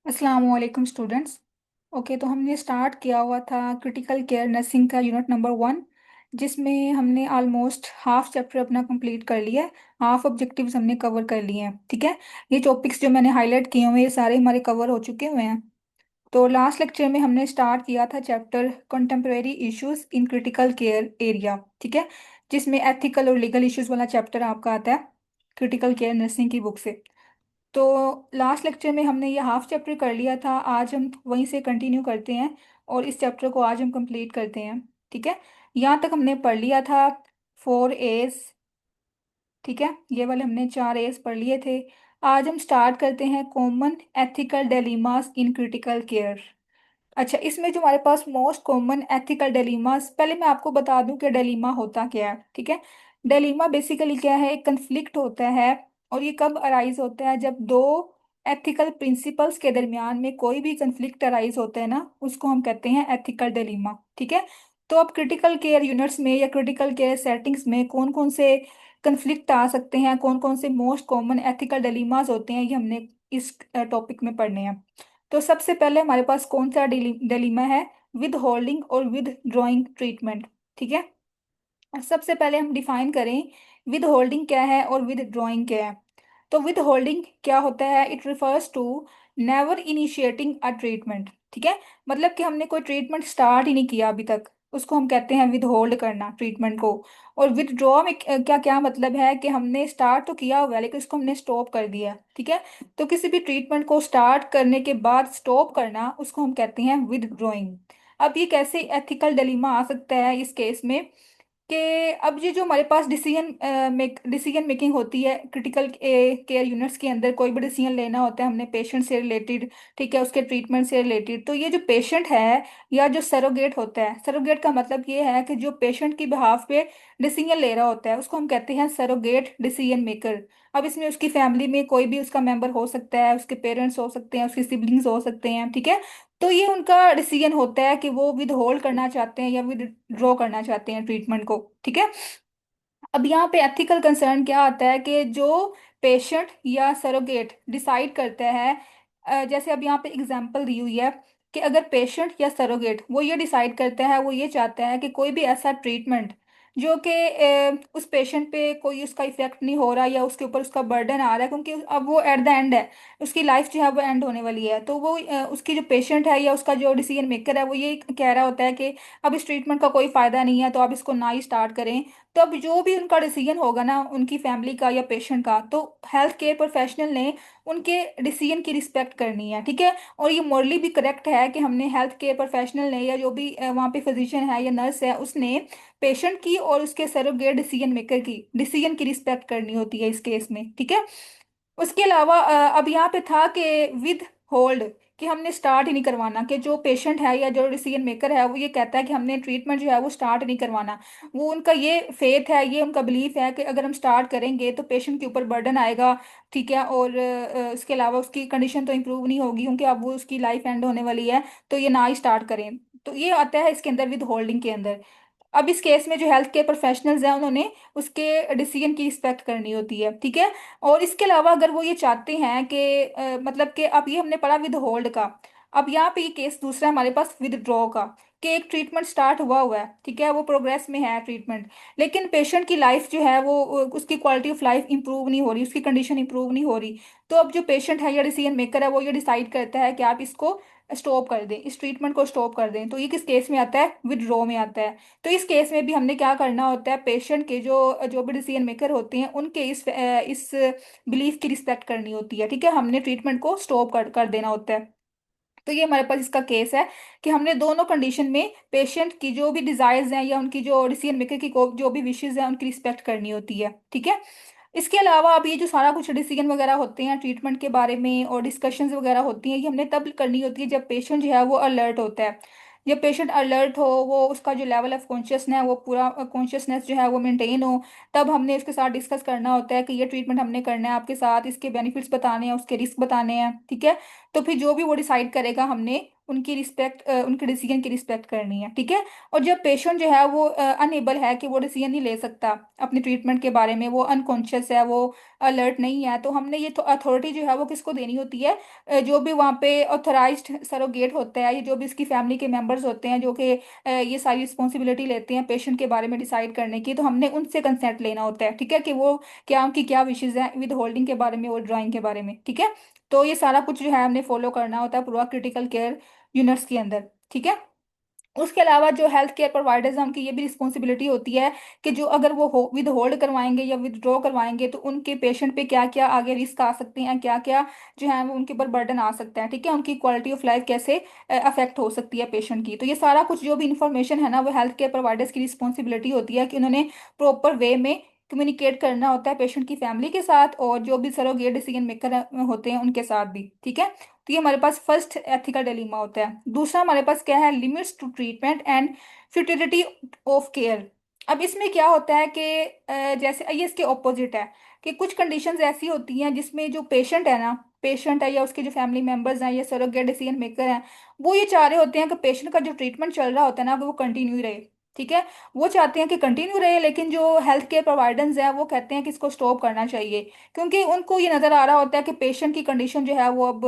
अस्सलाम वालेकुम students. Okay, तो हमने स्टार्ट किया हुआ था क्रिटिकल केयर नर्सिंग का यूनिट नंबर 1, जिसमें हमने ऑलमोस्ट हाफ चैप्टर अपना कंप्लीट कर लिया है। हाफ ऑब्जेक्टिव्स हमने कवर कर लिए हैं। ठीक है, ये टॉपिक्स जो मैंने हाईलाइट किए हुए हैं ये सारे हमारे कवर हो चुके हुए हैं। तो लास्ट लेक्चर में हमने स्टार्ट किया था chapter contemporary issues in critical care area. ठीक है, जिसमें एथिकल और लीगल इश्यूज वाला चैप्टर आपका आता है क्रिटिकल केयर नर्सिंग की बुक से। तो लास्ट लेक्चर में हमने ये हाफ चैप्टर कर लिया था, आज हम वहीं से कंटिन्यू करते हैं और इस चैप्टर को आज हम कंप्लीट करते हैं। ठीक है, यहाँ तक हमने पढ़ लिया था 4 एज। ठीक है, ये वाले हमने 4 एज पढ़ लिए थे। आज हम स्टार्ट करते हैं common ethical dilemmas in critical care. अच्छा, इसमें जो हमारे पास मोस्ट कॉमन एथिकल डिलेमास, पहले मैं आपको बता दूं कि डिलेमा होता क्या है। ठीक है, डिलेमा बेसिकली क्या है, एक कंफ्लिक्ट होता है। और ये कब अराइज होता है, जब दो एथिकल प्रिंसिपल्स के दरमियान में कोई भी कंफ्लिक्ट अराइज होता है ना, उसको हम कहते हैं एथिकल डिलेमा। ठीक है, तो अब क्रिटिकल केयर यूनिट्स में या क्रिटिकल केयर सेटिंग्स में कौन कौन से कंफ्लिक्ट आ सकते हैं, कौन कौन से मोस्ट कॉमन एथिकल डिलेमास होते हैं, ये हमने इस टॉपिक में पढ़ने हैं। तो सबसे पहले हमारे पास कौन सा डिलीमा है, विद होल्डिंग और विद ड्रॉइंग ट्रीटमेंट। ठीक है, सबसे पहले हम डिफाइन करें विद होल्डिंग क्या है और विद ड्रॉइंग क्या है। तो विद होल्डिंग क्या होता है, it refers to never initiating a treatment. ठीक है, मतलब कि हमने कोई ट्रीटमेंट स्टार्ट ही नहीं किया अभी तक, उसको हम कहते हैं विद होल्ड करना ट्रीटमेंट को। और विद ड्रॉ में क्या क्या मतलब है कि हमने स्टार्ट तो किया हुआ है लेकिन उसको हमने स्टॉप कर दिया। ठीक है, तो किसी भी ट्रीटमेंट को स्टार्ट करने के बाद स्टॉप करना, उसको हम कहते हैं विद ड्रॉइंग। अब ये कैसे एथिकल डिलीमा आ सकता है इस केस में, कि अब ये जो हमारे पास डिसीजन मेकिंग होती है क्रिटिकल केयर यूनिट्स के अंदर, कोई भी डिसीजन लेना होता है हमने पेशेंट से रिलेटेड, ठीक है, उसके ट्रीटमेंट से रिलेटेड, तो ये जो पेशेंट है या जो सरोगेट होता है, सरोगेट का मतलब ये है कि जो पेशेंट की बिहाफ पे डिसीजन ले रहा होता है उसको हम कहते हैं सरोगेट डिसीजन मेकर। अब इसमें उसकी फैमिली में कोई भी उसका मेंबर हो सकता है, उसके पेरेंट्स हो सकते हैं, उसके सिबलिंग्स हो सकते हैं। ठीक है, तो ये उनका डिसीजन होता है कि वो विद होल्ड करना चाहते हैं या विद ड्रॉ करना चाहते हैं ट्रीटमेंट को। ठीक है, अब यहाँ पे एथिकल कंसर्न क्या आता है कि जो पेशेंट या सरोगेट डिसाइड करता है, जैसे अब यहाँ पे एग्जांपल दी हुई है कि अगर पेशेंट या सरोगेट वो ये डिसाइड करता है, वो ये चाहता है कि कोई भी ऐसा ट्रीटमेंट जो कि उस पेशेंट पे कोई उसका इफेक्ट नहीं हो रहा या उसके ऊपर उसका बर्डन आ रहा है, क्योंकि अब वो एट द एंड है, उसकी लाइफ जो है वो एंड होने वाली है, तो वो उसकी जो पेशेंट है या उसका जो डिसीजन मेकर है वो ये कह रहा होता है कि अब इस ट्रीटमेंट का कोई फायदा नहीं है, तो आप इसको ना ही स्टार्ट करें। तो अब जो भी उनका डिसीजन होगा ना, उनकी फैमिली का या पेशेंट का, तो हेल्थ केयर प्रोफेशनल ने उनके डिसीजन की रिस्पेक्ट करनी है। ठीक है, और ये मॉरली भी करेक्ट है कि हमने हेल्थ केयर प्रोफेशनल ने या जो भी वहाँ पे फिजिशियन है या नर्स है उसने पेशेंट की और उसके सरोगेट डिसीजन मेकर की डिसीजन की रिस्पेक्ट करनी होती है इस केस में। ठीक है, उसके अलावा अब यहाँ पे था कि विद होल्ड, कि हमने स्टार्ट ही नहीं करवाना, कि जो पेशेंट है या जो डिसीजन मेकर है वो ये कहता है कि हमने ट्रीटमेंट जो है वो स्टार्ट नहीं करवाना। वो उनका ये फेथ है, ये उनका बिलीफ है कि अगर हम स्टार्ट करेंगे तो पेशेंट के ऊपर बर्डन आएगा। ठीक है, और इसके अलावा उसकी कंडीशन तो इम्प्रूव नहीं होगी क्योंकि अब वो उसकी लाइफ एंड होने वाली है, तो ये ना ही स्टार्ट करें। तो ये आता है इसके अंदर विद होल्डिंग के अंदर। अब इस केस में जो हेल्थ केयर प्रोफेशनल्स हैं उन्होंने उसके डिसीजन की रिस्पेक्ट करनी होती है। ठीक है, और इसके अलावा अगर वो ये चाहते हैं कि मतलब कि अब ये हमने पढ़ा विद होल्ड का, अब यहाँ पे ये केस दूसरा हमारे पास विद ड्रॉ का, कि एक ट्रीटमेंट स्टार्ट हुआ हुआ है, ठीक है, वो प्रोग्रेस में है ट्रीटमेंट, लेकिन पेशेंट की लाइफ जो है वो उसकी क्वालिटी ऑफ लाइफ इंप्रूव नहीं हो रही, उसकी कंडीशन इंप्रूव नहीं हो रही। तो अब जो पेशेंट है या डिसीजन मेकर है वो ये डिसाइड करता है कि आप इसको स्टॉप कर दें, इस ट्रीटमेंट को स्टॉप कर दें, तो ये किस केस में आता है, विदड्रॉ में आता है। तो इस केस में भी हमने क्या करना होता है, पेशेंट के जो जो भी डिसीजन मेकर होते हैं उनके इस बिलीफ की रिस्पेक्ट करनी होती है। ठीक है, हमने ट्रीटमेंट को स्टॉप कर देना होता है। तो ये हमारे पास इसका केस है कि हमने दोनों कंडीशन में पेशेंट की जो भी डिजायर्स हैं या उनकी जो डिसीजन मेकर की जो भी विशेज हैं उनकी रिस्पेक्ट करनी होती है। ठीक है, इसके अलावा अब ये जो सारा कुछ डिसीजन वगैरह होते हैं ट्रीटमेंट के बारे में और डिस्कशंस वगैरह होती हैं, ये हमने तब करनी होती है जब पेशेंट जो है वो अलर्ट होता है। जब पेशेंट अलर्ट हो, वो उसका जो लेवल ऑफ कॉन्शियसनेस है वो पूरा कॉन्शियसनेस जो है वो मेंटेन हो, तब हमने उसके साथ डिस्कस करना होता है कि ये ट्रीटमेंट हमने करना है आपके साथ, इसके बेनिफिट्स बताने हैं, उसके रिस्क बताने हैं। ठीक है, तो फिर जो भी वो डिसाइड करेगा हमने उनकी रिस्पेक्ट, उनके डिसीजन की रिस्पेक्ट करनी है, ठीक है। और जब पेशेंट जो है वो अनएबल है कि वो डिसीजन नहीं ले सकता अपने ट्रीटमेंट के बारे में, वो अनकॉन्शियस है, वो अलर्ट नहीं है, तो हमने ये अथॉरिटी जो है वो किसको देनी होती है? जो भी वहाँ पे ऑथराइज्ड सरोगेट होता है, या जो भी इसकी फैमिली के मेंबर्स होते हैं जो कि ये सारी रिस्पॉन्सिबिलिटी लेते हैं पेशेंट के बारे में डिसाइड करने की, तो हमने उनसे कंसेंट लेना होता है, ठीक है, कि वो क्या उनकी क्या विशेज है विद होल्डिंग के बारे में और ड्राइंग के बारे में, ठीक है। तो ये सारा कुछ जो है हमने फॉलो करना होता है पूरा क्रिटिकल केयर यूनिट्स के अंदर, ठीक है। उसके अलावा जो हेल्थ केयर प्रोवाइडर्स हैं उनकी ये भी रिस्पॉन्सिबिलिटी होती है कि जो अगर वो विद होल्ड करवाएंगे या विदड्रॉ करवाएंगे तो उनके पेशेंट पे क्या क्या आगे रिस्क आ सकते हैं, क्या क्या जो है वो उनके ऊपर बर्डन आ सकता है, ठीक है, उनकी क्वालिटी ऑफ लाइफ कैसे अफेक्ट हो सकती है पेशेंट की। तो ये सारा कुछ जो भी इंफॉर्मेशन है ना, वो हेल्थ केयर प्रोवाइडर्स की रिस्पॉन्सिबिलिटी होती है कि उन्होंने प्रॉपर वे में कम्युनिकेट करना होता है पेशेंट की फैमिली के साथ और जो भी सरोगेट डिसीजन मेकर होते हैं उनके साथ भी, ठीक है। तो ये हमारे पास फर्स्ट एथिकल डिलीमा होता है। दूसरा हमारे पास क्या है? Limits to treatment and futility of care. अब इसमें क्या होता है कि जैसे ये इसके ऑपोजिट है कि कुछ कंडीशंस ऐसी होती हैं जिसमें जो पेशेंट है ना, पेशेंट है या उसके जो फैमिली मेंबर्स हैं या सरोगेट डिसीजन मेकर हैं, वो ये चाह रहे होते हैं कि पेशेंट का जो ट्रीटमेंट चल रहा होता है ना वो कंटिन्यू रहे, ठीक है। वो चाहते हैं कि कंटिन्यू रहे, लेकिन जो हेल्थ केयर प्रोवाइडर्स हैं वो कहते हैं कि इसको स्टॉप करना चाहिए, क्योंकि उनको ये नज़र आ रहा होता है कि पेशेंट की कंडीशन जो है वो अब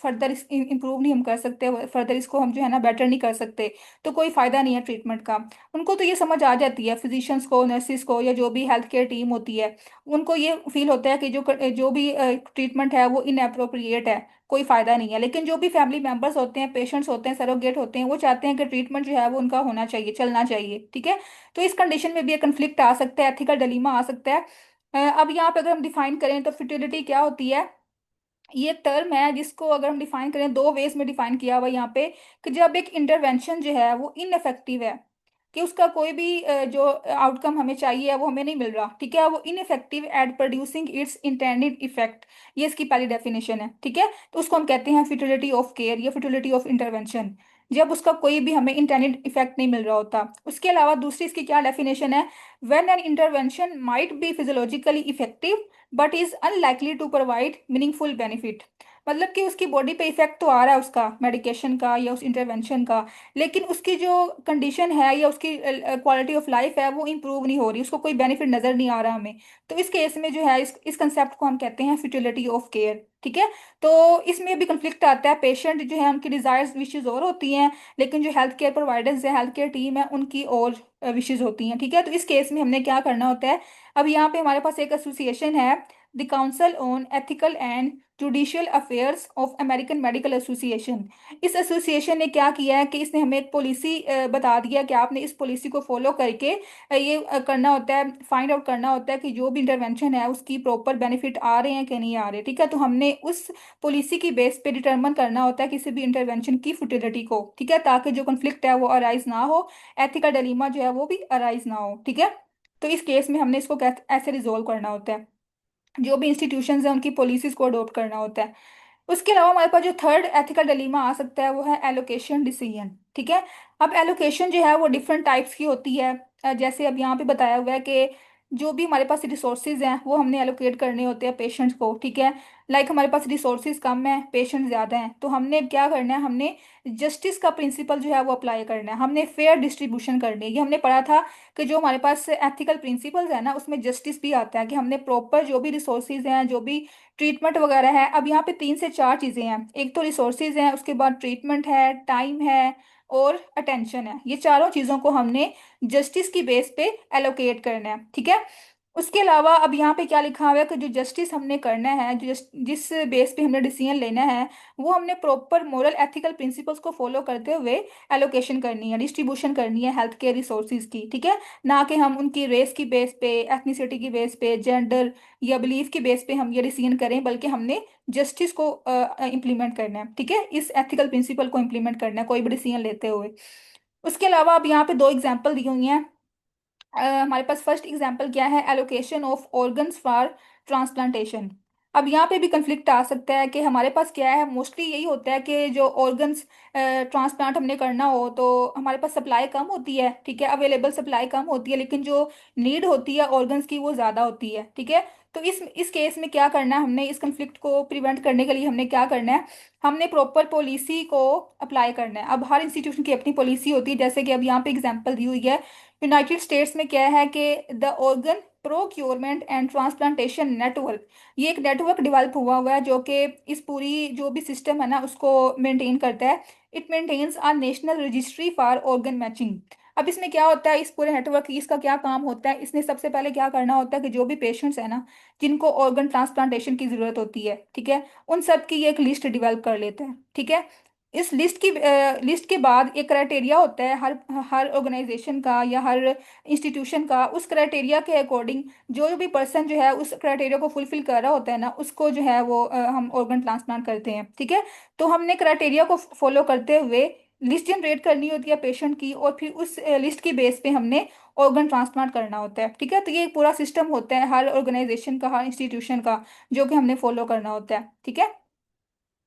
फर्दर इम्प्रूव नहीं हम कर सकते, फर्दर इसको हम जो है ना बेटर नहीं कर सकते, तो कोई फ़ायदा नहीं है ट्रीटमेंट का। उनको तो ये समझ आ जाती है, फिजिशियंस को, नर्सिस को, या जो भी हेल्थ केयर टीम होती है, उनको ये फील होता है कि जो भी ट्रीटमेंट है वो इनअप्रोप्रिएट है, कोई फ़ायदा नहीं है। लेकिन जो भी फैमिली मेंबर्स होते हैं, पेशेंट्स होते हैं, सरोगेट होते हैं, वो चाहते हैं कि ट्रीटमेंट जो है वो उनका होना चाहिए, चलना चाहिए, ठीक है। तो इस कंडीशन में भी एक कन्फ्लिक्ट आ सकता है, एथिकल डिलीमा आ सकता है। अब यहाँ पे अगर हम डिफाइन करें तो फर्टिलिटी क्या होती है? ये टर्म है जिसको अगर हम डिफाइन करें, दो वेज में डिफाइन किया हुआ है यहाँ पे, कि जब एक इंटरवेंशन जो है वो इनफेक्टिव है, कि उसका कोई भी जो आउटकम हमें चाहिए वो हमें नहीं मिल रहा, ठीक है, वो ineffective at producing its intended effect, ये इसकी पहली डेफिनेशन है, ठीक है। तो उसको हम कहते हैं फ्यूटिलिटी ऑफ केयर या फ्यूटिलिटी ऑफ इंटरवेंशन, जब उसका कोई भी हमें इंटेंडेड इफेक्ट नहीं मिल रहा होता। उसके अलावा दूसरी इसकी क्या डेफिनेशन है? When an intervention might be physiologically effective but is unlikely to provide meaningful benefit. मतलब कि उसकी बॉडी पे इफेक्ट तो आ रहा है उसका मेडिकेशन का या उस इंटरवेंशन का, लेकिन उसकी जो कंडीशन है या उसकी क्वालिटी ऑफ लाइफ है वो इंप्रूव नहीं हो रही, उसको कोई बेनिफिट नजर नहीं आ रहा हमें। तो इस केस में जो है इस कंसेप्ट को हम कहते हैं फ्यूटिलिटी ऑफ केयर, ठीक है। तो इसमें भी कंफ्लिक्ट आता है, पेशेंट जो है उनकी डिजायर्स विशेज और होती हैं, लेकिन जो हेल्थ केयर प्रोवाइडर्स है, हेल्थ केयर टीम है, उनकी और विशेज होती हैं, ठीक है। तो इस केस में हमने क्या करना होता है? अब यहाँ पे हमारे पास एक एसोसिएशन है, the council on ethical and judicial affairs of American medical association. इस एसोसिएशन ने क्या किया है कि इसने हमें एक पॉलिसी बता दिया कि आपने इस पॉलिसी को फॉलो करके ये करना होता है, फाइंड आउट करना होता है कि जो भी इंटरवेंशन है उसकी प्रॉपर बेनिफिट आ रहे हैं कि नहीं आ रहे, ठीक है। तो हमने उस पॉलिसी की बेस पे डिटरमिन करना होता है किसी भी इंटरवेंशन की फुटिलिटी को, ठीक है, ताकि जो कन्फ्लिक्ट है वो अराइज ना हो, एथिकल डिलीमा जो है वो भी अराइज ना हो, ठीक है। तो इस केस में हमने इसको ऐसे रिजोल्व करना होता है, जो भी इंस्टीट्यूशंस हैं उनकी पॉलिसीज को अडॉप्ट करना होता है। उसके अलावा हमारे पास जो थर्ड एथिकल डिलीमा आ सकता है वो है एलोकेशन डिसीजन, ठीक है। अब एलोकेशन जो है वो डिफरेंट टाइप्स की होती है। जैसे अब यहाँ पे बताया हुआ है कि जो भी हमारे पास रिसोर्सेज हैं वो हमने एलोकेट करने होते हैं पेशेंट्स को, ठीक है। लाइक हमारे पास रिसोर्सेज कम है, पेशेंट ज़्यादा हैं, तो हमने क्या करना है? हमने जस्टिस का प्रिंसिपल जो है वो अप्लाई करना है, हमने फेयर डिस्ट्रीब्यूशन करनी है। ये हमने पढ़ा था कि जो हमारे पास एथिकल प्रिंसिपल्स है ना उसमें जस्टिस भी आता है, कि हमने प्रॉपर जो भी रिसोर्सेज हैं, जो भी ट्रीटमेंट वगैरह है। अब यहाँ पे तीन से चार चीज़ें हैं, एक तो रिसोर्सेज हैं, उसके बाद ट्रीटमेंट है, टाइम है और अटेंशन है। ये चारों चीज़ों को हमने जस्टिस की बेस पे एलोकेट करना है, ठीक है। उसके अलावा अब यहाँ पे क्या लिखा हुआ है कि जो जस्टिस हमने करना है, जिस बेस पे हमने डिसीजन लेना है, वो हमने प्रॉपर मोरल एथिकल प्रिंसिपल्स को फॉलो करते हुए एलोकेशन करनी है, डिस्ट्रीब्यूशन करनी है हेल्थ केयर रिसोर्सेज की, ठीक है। ना कि हम उनकी रेस की बेस पे, एथनिसिटी की बेस पे, जेंडर या बिलीफ की बेस पे हम ये डिसीजन करें, बल्कि हमने जस्टिस को इम्प्लीमेंट करना है, ठीक है, इस एथिकल प्रिंसिपल को इम्प्लीमेंट करना है कोई भी डिसीजन लेते हुए। उसके अलावा अब यहाँ पे दो एग्जाम्पल दी हुई हैं। हमारे पास फर्स्ट एग्जांपल क्या है? Allocation of organs for transplantation. अब यहाँ पे भी कंफ्लिक्ट आ सकता है कि हमारे पास क्या है, मोस्टली यही होता है कि जो ऑर्गन्स ट्रांसप्लांट हमने करना हो तो हमारे पास सप्लाई कम होती है, ठीक है, अवेलेबल सप्लाई कम होती है, लेकिन जो नीड होती है ऑर्गन्स की वो ज़्यादा होती है, ठीक है। तो इस केस में क्या करना है, हमने इस कंफ्लिक्ट को प्रिवेंट करने के लिए हमने क्या करना है, हमने प्रॉपर पॉलिसी को अप्लाई करना है। अब हर इंस्टीट्यूशन की अपनी पॉलिसी होती है, जैसे कि अब यहाँ पे एग्जांपल दी हुई है। यूनाइटेड स्टेट्स में क्या है कि the organ procurement and transplantation network, ये एक नेटवर्क डेवलप हुआ है जो कि इस पूरी जो भी सिस्टम है ना उसको मेंटेन करता है। It maintains a national registry for organ matching. अब इसमें क्या होता है, इस पूरे नेटवर्क की इसका क्या काम होता है, इसने सबसे पहले क्या करना होता है कि जो भी पेशेंट्स है ना जिनको ऑर्गन ट्रांसप्लांटेशन की जरूरत होती है, ठीक है, उन सब की ये एक लिस्ट डेवलप कर लेते हैं, ठीक है। इस लिस्ट के बाद एक क्राइटेरिया होता है हर हर ऑर्गेनाइजेशन का या हर इंस्टीट्यूशन का। उस क्राइटेरिया के अकॉर्डिंग जो भी पर्सन जो है उस क्राइटेरिया को फुलफिल कर रहा होता है ना उसको जो है वो हम ऑर्गन ट्रांसप्लांट करते हैं, ठीक है। तो हमने क्राइटेरिया को फॉलो करते हुए लिस्ट जनरेट करनी होती है पेशेंट की, और फिर उस लिस्ट की बेस पे हमने ऑर्गन ट्रांसप्लांट करना होता है, ठीक है। तो ये एक पूरा सिस्टम होता है हर ऑर्गेनाइजेशन का, हर इंस्टीट्यूशन का, जो कि हमने फॉलो करना होता है, ठीक है,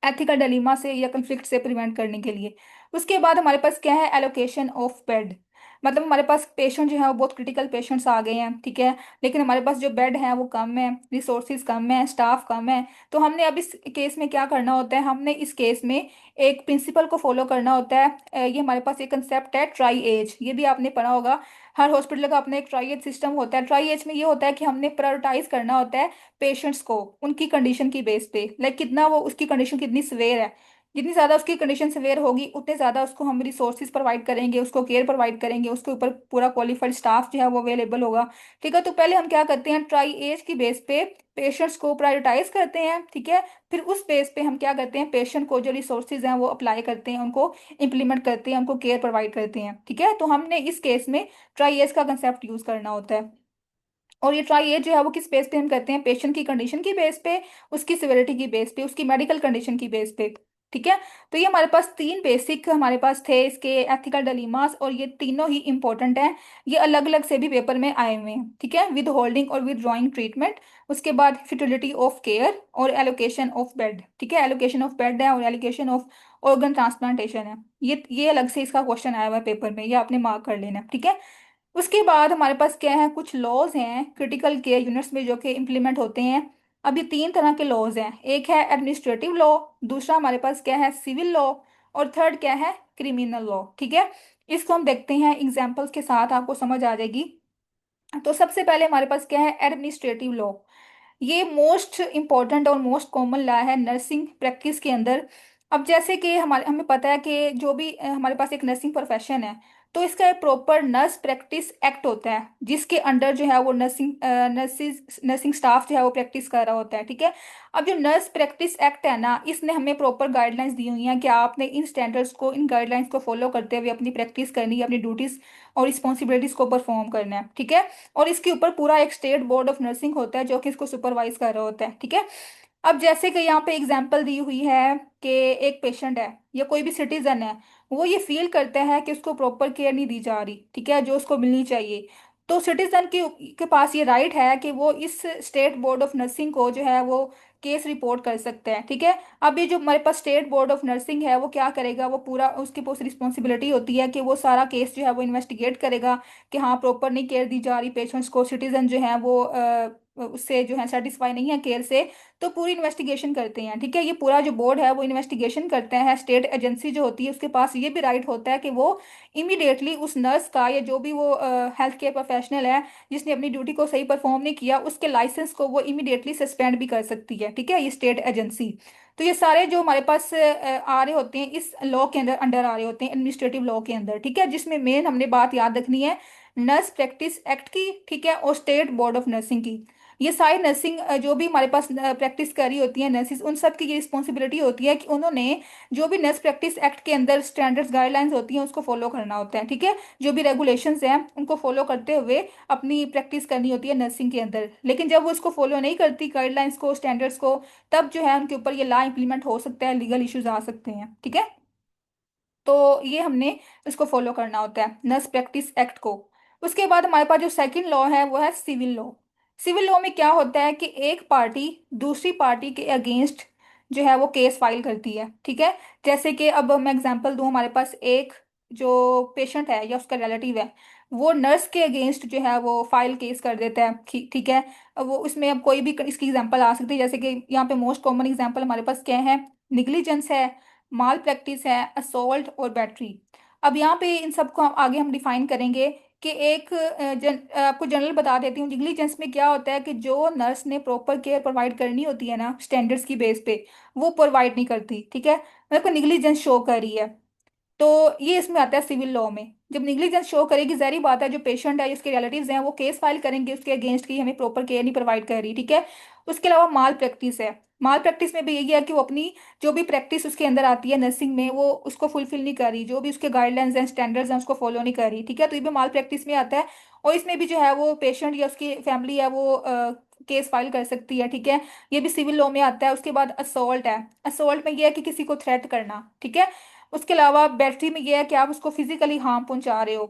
एथिकल डिलीमा से या कंफ्लिक्ट से प्रिवेंट करने के लिए। उसके बाद हमारे पास क्या है, एलोकेशन ऑफ बेड। मतलब हमारे पास पेशेंट जो है वो बहुत क्रिटिकल पेशेंट्स आ गए हैं, ठीक है, लेकिन हमारे पास जो बेड है वो कम है, रिसोर्सेज कम है, स्टाफ कम है। तो हमने अब इस केस में क्या करना होता है, हमने इस केस में एक प्रिंसिपल को फॉलो करना होता है। ये हमारे पास एक कंसेप्ट है ट्राई एज, ये भी आपने पढ़ा होगा। हर हॉस्पिटल का अपना एक ट्राई एज सिस्टम होता है। ट्राई एज में ये होता है कि हमने प्रायोरिटाइज करना होता है पेशेंट्स को उनकी कंडीशन की बेस पे, लाइक कितना वो उसकी कंडीशन कितनी सवेयर है। जितनी ज़्यादा उसकी कंडीशन सवेयर होगी उतने ज़्यादा उसको हम रिसोर्सेज प्रोवाइड करेंगे, उसको केयर प्रोवाइड करेंगे, उसके ऊपर पूरा क्वालिफाइड स्टाफ जो है वो अवेलेबल होगा, ठीक है। तो पहले हम क्या करते हैं, ट्राई एज की बेस पे पेशेंट्स को प्रायोरिटाइज करते हैं, ठीक है। फिर उस बेस पे हम क्या करते हैं, पेशेंट को जो रिसोर्सेज हैं वो अप्लाई करते हैं, उनको इम्प्लीमेंट करते हैं, उनको केयर प्रोवाइड करते हैं, ठीक है। तो हमने इस केस में ट्राई एज का कंसेप्ट यूज करना होता है। और ये ट्राई ये जो है वो किस बेस पे हम करते हैं, पेशेंट की कंडीशन की बेस पे, उसकी सिविरिटी की बेस पे, उसकी मेडिकल कंडीशन की बेस पे, ठीक है। तो ये हमारे पास तीन बेसिक हमारे पास थे इसके एथिकल डिलीमास, और ये तीनों ही इंपॉर्टेंट हैं। ये अलग अलग से भी पेपर में आए हुए हैं, ठीक है, विद होल्डिंग और विद ड्रॉइंग ट्रीटमेंट। उसके बाद फिटिलिटी ऑफ केयर और एलोकेशन ऑफ बेड, ठीक है, एलोकेशन ऑफ बेड है और एलोकेशन ऑफ ऑर्गन ट्रांसप्लांटेशन है। ये अलग से इसका क्वेश्चन आया हुआ है पेपर में, ये आपने मार्क कर लेना, ठीक है। उसके बाद हमारे पास क्या है, कुछ लॉज हैं क्रिटिकल केयर यूनिट्स में जो कि इम्प्लीमेंट होते हैं। अब ये तीन तरह के लॉज हैं, एक है एडमिनिस्ट्रेटिव लॉ, दूसरा हमारे पास क्या है सिविल लॉ, और थर्ड क्या है क्रिमिनल लॉ, ठीक है। इसको हम देखते हैं एग्जाम्पल्स के साथ, आपको समझ आ जाएगी। तो सबसे पहले हमारे पास क्या है, एडमिनिस्ट्रेटिव लॉ। ये मोस्ट इंपॉर्टेंट और मोस्ट कॉमन लॉ है नर्सिंग प्रैक्टिस के अंदर। अब जैसे कि हमारे हमें पता है कि जो भी हमारे पास एक नर्सिंग प्रोफेशन है, तो इसका एक प्रॉपर नर्स प्रैक्टिस एक्ट होता है जिसके अंडर जो है वो नर्सिंग स्टाफ जो है वो प्रैक्टिस कर रहा होता है, ठीक है। अब जो नर्स प्रैक्टिस एक्ट है ना, इसने हमें प्रॉपर गाइडलाइंस दी हुई हैं कि आपने इन स्टैंडर्ड्स को, इन गाइडलाइंस को फॉलो करते हुए अपनी प्रैक्टिस करनी है, अपनी ड्यूटीज और रिस्पॉन्सिबिलिटीज को परफॉर्म करना है, ठीक है। और इसके ऊपर पूरा एक स्टेट बोर्ड ऑफ नर्सिंग होता है जो कि इसको सुपरवाइज कर रहा होता है, ठीक है। अब जैसे कि यहाँ पे एग्जाम्पल दी हुई है कि एक पेशेंट है या कोई भी सिटीजन है, वो ये फील करता है कि उसको प्रॉपर केयर नहीं दी जा रही, ठीक है, जो उसको मिलनी चाहिए। तो सिटीजन के पास ये राइट है कि वो इस स्टेट बोर्ड ऑफ नर्सिंग को जो है वो केस रिपोर्ट कर सकते हैं, ठीक है। अब ये जो हमारे पास स्टेट बोर्ड ऑफ नर्सिंग है वो क्या करेगा, वो पूरा उसकी पास रिस्पॉन्सिबिलिटी होती है कि वो सारा केस जो है वो इन्वेस्टिगेट करेगा कि हाँ प्रॉपर नहीं केयर दी जा रही पेशेंट्स को, सिटीजन जो है वो उससे जो है सेटिस्फाई नहीं है केयर से। तो पूरी इन्वेस्टिगेशन करते हैं, ठीक है। ये पूरा जो बोर्ड है वो इन्वेस्टिगेशन करते हैं। स्टेट एजेंसी जो होती है उसके पास ये भी राइट होता है कि वो इमीडिएटली उस नर्स का या जो भी वो हेल्थ केयर प्रोफेशनल है जिसने अपनी ड्यूटी को सही परफॉर्म नहीं किया, उसके लाइसेंस को वो इमीडिएटली सस्पेंड भी कर सकती है, ठीक है, ये स्टेट एजेंसी। तो ये सारे जो हमारे पास आ रहे होते हैं इस लॉ के अंदर अंडर आ रहे होते हैं, एडमिनिस्ट्रेटिव लॉ के अंदर, ठीक है, जिसमें मेन हमने बात याद रखनी है नर्स प्रैक्टिस एक्ट की, ठीक है, और स्टेट बोर्ड ऑफ नर्सिंग की। ये सारी नर्सिंग जो भी हमारे पास प्रैक्टिस कर रही होती है नर्सिस, उन सब की ये रिस्पॉन्सिबिलिटी होती है कि उन्होंने जो भी नर्स प्रैक्टिस एक्ट के अंदर स्टैंडर्ड्स गाइडलाइंस होती हैं उसको फॉलो करना होता है, ठीक है। जो भी रेगुलेशंस हैं उनको फॉलो करते हुए अपनी प्रैक्टिस करनी होती है नर्सिंग के अंदर। लेकिन जब वो इसको फॉलो नहीं करती गाइडलाइंस को, स्टैंडर्ड्स को, तब जो है उनके ऊपर ये लॉ इंप्लीमेंट हो सकता है, लीगल इश्यूज आ सकते हैं, ठीक है। तो ये हमने इसको फॉलो करना होता है नर्स प्रैक्टिस एक्ट को। उसके बाद हमारे पास जो सेकंड लॉ है वो है सिविल लॉ। सिविल लॉ में क्या होता है कि एक पार्टी दूसरी पार्टी के अगेंस्ट जो है वो केस फाइल करती है, ठीक है। जैसे कि अब मैं एग्जांपल दूं, हमारे पास एक जो पेशेंट है या उसका रिलेटिव है, वो नर्स के अगेंस्ट जो है वो फाइल केस कर देता है। ठीक ठीक है। अब वो उसमें अब कोई भी इसकी एग्जांपल आ सकती है, जैसे कि यहाँ पे मोस्ट कॉमन एग्जांपल हमारे पास क्या है, निग्लिजेंस है, माल प्रैक्टिस है, असोल्ट और बैटरी। अब यहाँ पे इन सबको आगे हम डिफाइन करेंगे कि एक आपको जनरल बता देती हूँ। निग्लिजेंस में क्या होता है कि जो नर्स ने प्रॉपर केयर प्रोवाइड करनी होती है ना स्टैंडर्ड्स की बेस पे, वो प्रोवाइड नहीं करती। ठीक है, मतलब को निग्लिजेंस शो कर रही है। तो ये इसमें आता है सिविल लॉ में। जब निग्लिजेंस शो करेगी, जारी बात है जो पेशेंट है, उसके रिलेटिव्स हैं, वो केस फाइल करेंगे उसके अगेंस्ट की हमें प्रॉपर केयर नहीं प्रोवाइड कर रही। ठीक है। उसके अलावा माल प्रैक्टिस है। माल प्रैक्टिस में भी यही है कि वो अपनी जो भी प्रैक्टिस उसके अंदर आती है नर्सिंग में, वो उसको फुलफिल नहीं कर रही, जो भी उसके गाइडलाइंस हैं स्टैंडर्ड्स हैं उसको फॉलो नहीं कर रही। ठीक है, तो ये भी माल प्रैक्टिस में आता है। और इसमें भी जो है वो पेशेंट या उसकी फैमिली है वो केस फाइल कर सकती है। ठीक है, ये भी सिविल लॉ में आता है। उसके बाद असोल्ट है। असोल्ट में ये है कि किसी को थ्रेट करना। ठीक है। उसके अलावा बैटरी में ये है कि आप उसको फिजिकली हार्म पहुंचा रहे हो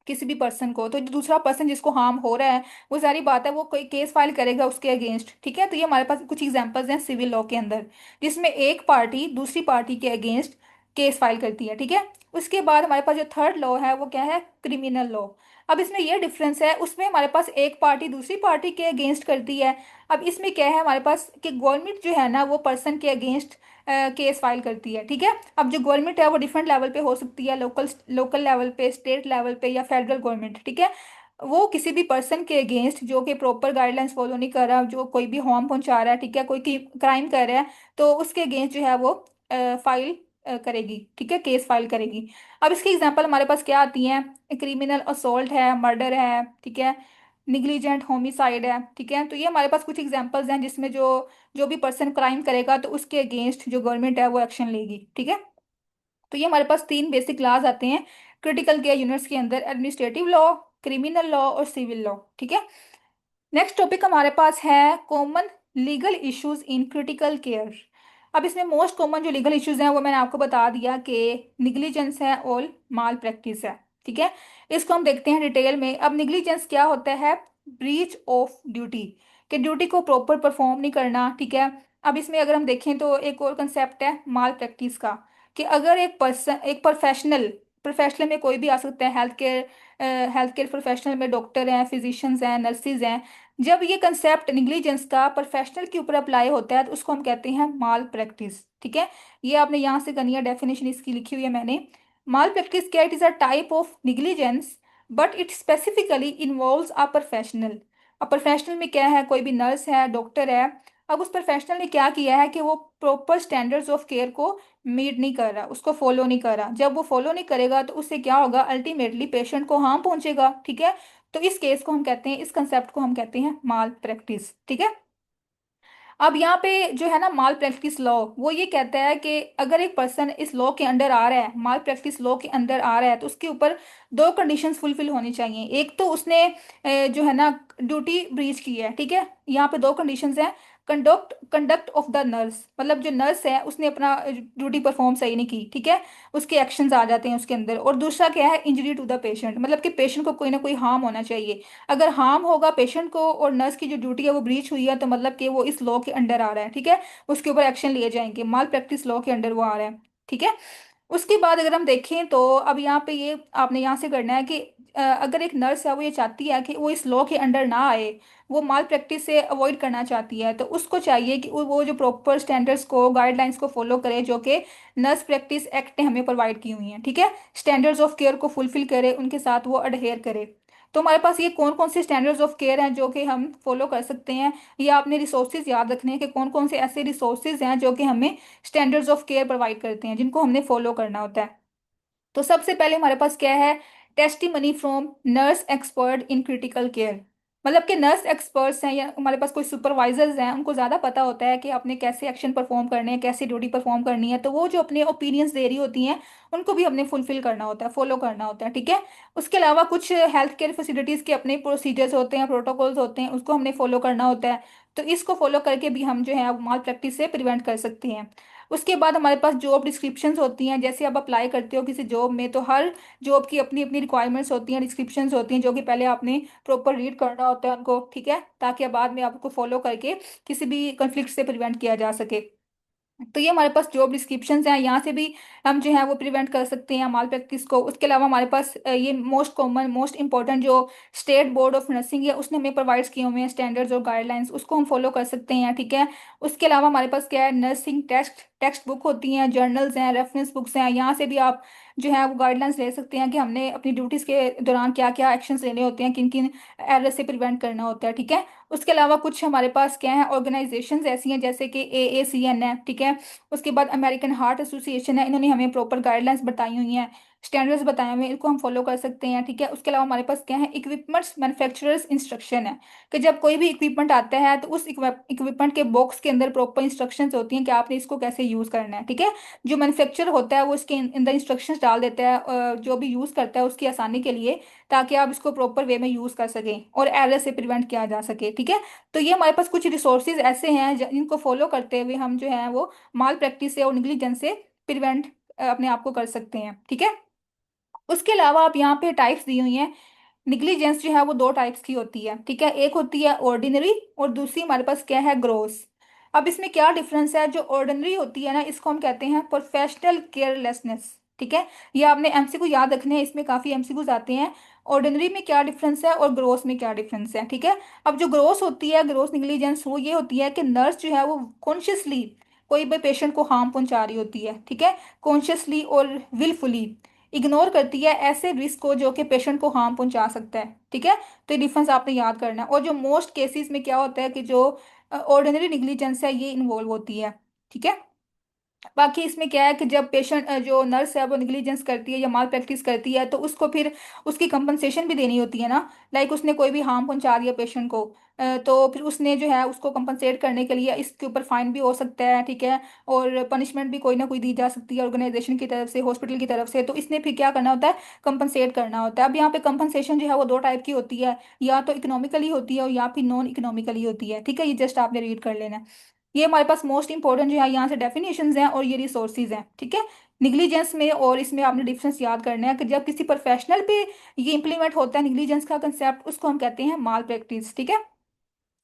किसी भी पर्सन को, तो जो दूसरा पर्सन जिसको हार्म हो रहा है, वो सारी बात है वो कोई केस फाइल करेगा उसके अगेंस्ट। ठीक है, तो ये हमारे पास कुछ एग्जांपल्स हैं सिविल लॉ के अंदर, जिसमें एक पार्टी दूसरी पार्टी के अगेंस्ट केस फाइल करती है। ठीक है। उसके बाद हमारे पास जो थर्ड लॉ है वो क्या है, क्रिमिनल लॉ। अब इसमें यह डिफरेंस है, उसमें हमारे पास एक पार्टी दूसरी पार्टी के अगेंस्ट करती है। अब इसमें क्या है हमारे पास कि गवर्नमेंट जो है ना वो पर्सन के अगेंस्ट केस फाइल करती है। ठीक है। अब जो गवर्नमेंट है वो डिफरेंट लेवल पे हो सकती है, लोकल लोकल लेवल पे, स्टेट लेवल पे या फेडरल गवर्नमेंट। ठीक है। वो किसी भी पर्सन के अगेंस्ट जो कि प्रॉपर गाइडलाइंस फॉलो नहीं कर रहा, जो कोई भी हार्म पहुंचा रहा है, ठीक है, कोई क्राइम कर रहा है, तो उसके अगेंस्ट जो है वो फाइल करेगी। ठीक है, केस फाइल करेगी। अब इसकी एग्जांपल हमारे पास क्या आती हैं, क्रिमिनल असोल्ट है, मर्डर है, ठीक है, निग्लिजेंट होमिसाइड है। ठीक है, तो ये हमारे पास कुछ एग्जांपल्स हैं जिसमें जो जो भी पर्सन क्राइम करेगा तो उसके अगेंस्ट जो गवर्नमेंट है वो एक्शन लेगी। ठीक है, तो ये हमारे पास तीन बेसिक लॉज आते हैं क्रिटिकल केयर यूनिट्स के अंदर, एडमिनिस्ट्रेटिव लॉ, क्रिमिनल लॉ और सिविल लॉ। ठीक है। नेक्स्ट टॉपिक हमारे पास है common legal issues in critical care. अब इसमें मोस्ट कॉमन जो लीगल इश्यूज हैं वो मैंने आपको बता दिया कि निग्लिजेंस है और माल प्रैक्टिस है। ठीक है, इसको हम देखते हैं डिटेल में। अब निग्लिजेंस क्या होता है, ब्रीच ऑफ ड्यूटी, कि ड्यूटी को प्रॉपर परफॉर्म नहीं करना। ठीक है। अब इसमें अगर हम देखें तो एक और कंसेप्ट है माल प्रैक्टिस का, कि अगर एक पर्सन, एक प्रोफेशनल, प्रोफेशनल में कोई भी आ सकता है, हेल्थ केयर प्रोफेशनल में डॉक्टर हैं, फिजिशियंस हैं, नर्सिज हैं, जब ये कंसेप्ट निग्लिजेंस का प्रोफेशनल के ऊपर अप्लाई होता है तो उसको हम कहते हैं माल प्रैक्टिस। ठीक है, ये आपने यहाँ से करनी है, डेफिनेशन इसकी लिखी हुई है मैंने। माल प्रैक्टिस क्या, it is a type of negligence but it specifically involves a professional. अब प्रोफेशनल में क्या है, कोई भी नर्स है, डॉक्टर है, अब उस प्रोफेशनल ने क्या किया है कि वो प्रॉपर स्टैंडर्ड्स ऑफ केयर को मीट नहीं कर रहा, उसको फॉलो नहीं कर रहा। जब वो फॉलो नहीं करेगा तो उससे क्या होगा, अल्टीमेटली पेशेंट को हार्म पहुंचेगा। ठीक है, तो इस केस को हम कहते हैं, इस कंसेप्ट को हम कहते हैं माल प्रैक्टिस। ठीक है। अब यहाँ पे जो है ना माल प्रैक्टिस लॉ, वो ये कहता है कि अगर एक पर्सन इस लॉ के अंडर आ रहा है, माल प्रैक्टिस लॉ के अंदर आ रहा है, तो उसके ऊपर दो कंडीशंस फुलफिल होनी चाहिए। एक तो उसने जो है ना ड्यूटी ब्रीच की है। ठीक है, यहाँ पे दो कंडीशंस हैं, conduct conduct of the nurse, मतलब जो नर्स है उसने अपना ड्यूटी परफॉर्म सही नहीं की। ठीक है, उसके एक्शंस आ जाते हैं उसके अंदर। और दूसरा क्या है, इंजरी टू द पेशेंट, मतलब कि पेशेंट को कोई ना कोई हार्म होना चाहिए। अगर हार्म होगा पेशेंट को और नर्स की जो ड्यूटी है वो ब्रीच हुई है, तो मतलब कि वो इस लॉ के अंडर आ रहा है। ठीक है, उसके ऊपर एक्शन लिए जाएंगे, माल प्रैक्टिस लॉ के अंडर वो आ रहा है। ठीक है। उसके बाद अगर हम देखें तो अब यहाँ पे ये आपने यहाँ से करना है कि अगर एक नर्स है वो ये चाहती है कि वो इस लॉ के अंडर ना आए, वो माल प्रैक्टिस से अवॉइड करना चाहती है, तो उसको चाहिए कि वो जो प्रॉपर स्टैंडर्ड्स को, गाइडलाइंस को फॉलो करे जो कि नर्स प्रैक्टिस एक्ट ने हमें प्रोवाइड की हुई हैं। ठीक है, स्टैंडर्ड्स ऑफ केयर को फुलफिल करे, उनके साथ वो अडहेयर करे। तो हमारे पास ये कौन कौन से स्टैंडर्ड्स ऑफ केयर हैं जो कि हम फॉलो कर सकते हैं, या आपने रिसोर्सेज याद रखने हैं कि कौन कौन से ऐसे रिसोर्सेज हैं जो कि हमें स्टैंडर्ड्स ऑफ केयर प्रोवाइड करते हैं, जिनको हमने फॉलो करना होता है। तो सबसे पहले हमारे पास क्या है, testimony from nurse expert in critical care, मतलब कि नर्स एक्सपर्ट्स हैं या हमारे पास कोई सुपरवाइजर्स हैं, उनको ज़्यादा पता होता है कि आपने कैसे एक्शन परफॉर्म करने हैं, कैसे ड्यूटी परफॉर्म करनी है, तो वो जो अपने ओपिनियंस दे रही होती हैं उनको भी हमने फुलफिल करना होता है, फॉलो करना होता है। ठीक है। उसके अलावा कुछ हेल्थ केयर फैसिलिटीज़ के अपने प्रोसीजर्स होते हैं, प्रोटोकॉल्स होते हैं, उसको हमने फॉलो करना होता है। तो इसको फॉलो करके भी हम जो है माल प्रैक्टिस से प्रिवेंट कर सकते हैं। उसके बाद हमारे पास जॉब डिस्क्रिप्शंस होती हैं, जैसे आप अप्लाई करते हो किसी जॉब में, तो हर जॉब की अपनी अपनी रिक्वायरमेंट्स होती हैं, डिस्क्रिप्शंस होती हैं, जो कि पहले आपने प्रॉपर रीड करना होता है उनको। ठीक है, ताकि बाद में आपको फॉलो करके किसी भी कन्फ्लिक्ट से प्रिवेंट किया जा सके। तो ये हमारे पास जॉब डिस्क्रिप्शंस हैं, यहाँ से भी हम जो है वो प्रिवेंट कर सकते हैं माल प्रैक्टिस को। उसके अलावा हमारे पास ये मोस्ट कॉमन मोस्ट इंपॉर्टेंट जो स्टेट बोर्ड ऑफ नर्सिंग है उसने हमें प्रोवाइड्स किए हुए हैं स्टैंडर्ड्स और गाइडलाइंस, उसको हम फॉलो कर सकते हैं, ठीक है। उसके अलावा हमारे पास क्या है, नर्सिंग टेक्स्ट बुक होती हैं, जर्नल्स हैं, रेफरेंस बुक्स हैं, यहाँ से भी आप जो है वो गाइडलाइंस ले सकते हैं कि हमने अपनी ड्यूटीज़ के दौरान क्या क्या एक्शंस लेने होते हैं, किन किन एरर से प्रिवेंट करना होता है, ठीक है। उसके अलावा कुछ हमारे पास क्या है, ऑर्गेनाइजेशंस ऐसी हैं जैसे कि AACN है, ठीक है। उसके बाद अमेरिकन हार्ट एसोसिएशन है, इन्होंने हमें प्रॉपर गाइडलाइंस बताई हुई हैं, स्टैंडर्ड्स बताए हुए हैं, इनको हम फॉलो कर सकते हैं, ठीक है। उसके अलावा हमारे पास क्या है, इक्विपमेंट्स मैन्युफैक्चरर्स इंस्ट्रक्शन है, कि जब कोई भी इक्विपमेंट आता है तो उस इक्विपमेंट के बॉक्स के अंदर प्रॉपर इंस्ट्रक्शंस होती हैं कि आपने इसको कैसे यूज़ करना है, ठीक है। जो मैन्युफैक्चर होता है वो इसके अंदर इंस्ट्रक्शंस डाल देता है जो भी यूज़ करता है उसकी आसानी के लिए, ताकि आप इसको प्रॉपर वे में यूज़ कर सकें और एरर से प्रिवेंट किया जा सके, ठीक है। तो ये हमारे पास कुछ रिसोर्सेज ऐसे हैं जिनको फॉलो करते हुए हम जो है वो माल प्रैक्टिस से और निग्लिजेंस से प्रिवेंट अपने आप को कर सकते हैं, ठीक है। उसके अलावा आप यहाँ पे टाइप्स दी हुई हैं। निग्लिजेंस जो है वो दो टाइप्स की होती है, ठीक है। एक होती है ऑर्डिनरी और दूसरी हमारे पास क्या है, ग्रोस। अब इसमें क्या डिफरेंस है, जो ऑर्डिनरी होती है ना इसको हम कहते हैं प्रोफेशनल केयरलेसनेस, ठीक है। ये आपने एमसीक्यू याद रखने हैं, इसमें काफी एमसीक्यूज आते हैं। ऑर्डिनरी में क्या डिफरेंस है और ग्रोस में क्या डिफरेंस है, ठीक है। अब जो ग्रोस होती है, ग्रोस निग्लिजेंस, वो ये होती है कि नर्स जो है वो कॉन्शियसली कोई भी पेशेंट को हार्म पहुंचा रही होती है, ठीक है, कॉन्शियसली और विलफुली इग्नोर करती है ऐसे रिस्क को जो कि पेशेंट को हार्म पहुंचा सकता है, ठीक है। तो ये डिफरेंस आपने याद करना है। और जो मोस्ट केसेस में क्या होता है कि जो ऑर्डिनरी निग्लिजेंस है ये इन्वॉल्व होती है, ठीक है। बाकी इसमें क्या है कि जब पेशेंट जो नर्स है वो निग्लिजेंस करती है या माल प्रैक्टिस करती है तो उसको फिर उसकी कंपनसेशन भी देनी होती है ना। लाइक उसने कोई भी हार्म पहुंचा दिया पेशेंट को, तो फिर उसने जो है उसको कंपनसेट करने के लिए इसके ऊपर फाइन भी हो सकता है, ठीक है। और पनिशमेंट भी कोई ना कोई दी जा सकती है ऑर्गेनाइजेशन की तरफ से, हॉस्पिटल की तरफ से, तो इसने फिर क्या करना होता है, कंपनसेट करना होता है। अब यहाँ पे कंपनसेशन जो है वो दो टाइप की होती है, या तो इकोनॉमिकली होती है और या फिर नॉन इकोनॉमिकली होती है, ठीक है। ये जस्ट आपने रीड कर लेना है। ये हमारे पास मोस्ट इंपॉर्टेंट जो है यहाँ से डेफिनेशंस हैं और ये रिसोर्सेज हैं, ठीक है। निग्लिजेंस में और इसमें आपने डिफरेंस याद करना है कि जब किसी प्रोफेशनल पे ये इंप्लीमेंट होता है निग्लिजेंस का कंसेप्ट, उसको हम कहते हैं माल प्रैक्टिस, ठीक है।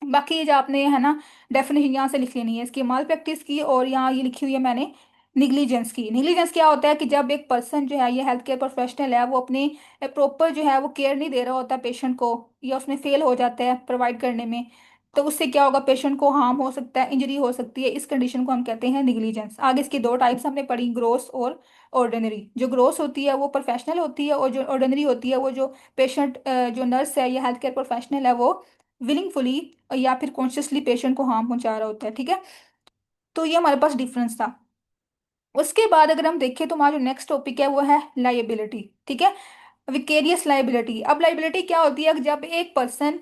बाकी ये जो आपने है ना डेफिनेशन यहाँ से लिख लेनी है इसकी, माल प्रैक्टिस की, और यहाँ ये लिखी हुई है मैंने निग्लिजेंस की। निग्लिजेंस क्या होता है कि जब एक पर्सन जो है ये हेल्थ केयर प्रोफेशनल है वो अपने प्रॉपर जो है वो केयर नहीं दे रहा होता पेशेंट को, या उसमें फेल हो जाता है प्रोवाइड करने में, तो उससे क्या होगा, पेशेंट को हार्म हो सकता है, इंजरी हो सकती है, इस कंडीशन को हम कहते हैं निग्लिजेंस। आगे इसकी दो टाइप्स हमने पढ़ी, ग्रोस और ऑर्डिनरी। जो ग्रोस होती है वो प्रोफेशनल होती है और जो ऑर्डिनरी होती है वो जो पेशेंट जो नर्स है या हेल्थ केयर प्रोफेशनल है वो विलिंगफुली या फिर कॉन्शियसली पेशेंट को हार्म पहुंचा रहा होता है, ठीक है। तो ये हमारे पास डिफरेंस था। उसके बाद अगर हम देखें तो हमारा जो नेक्स्ट टॉपिक है वो है लाइबिलिटी, ठीक है। Vicarious liability. अब लाइबिलिटी क्या होती है कि जब एक पर्सन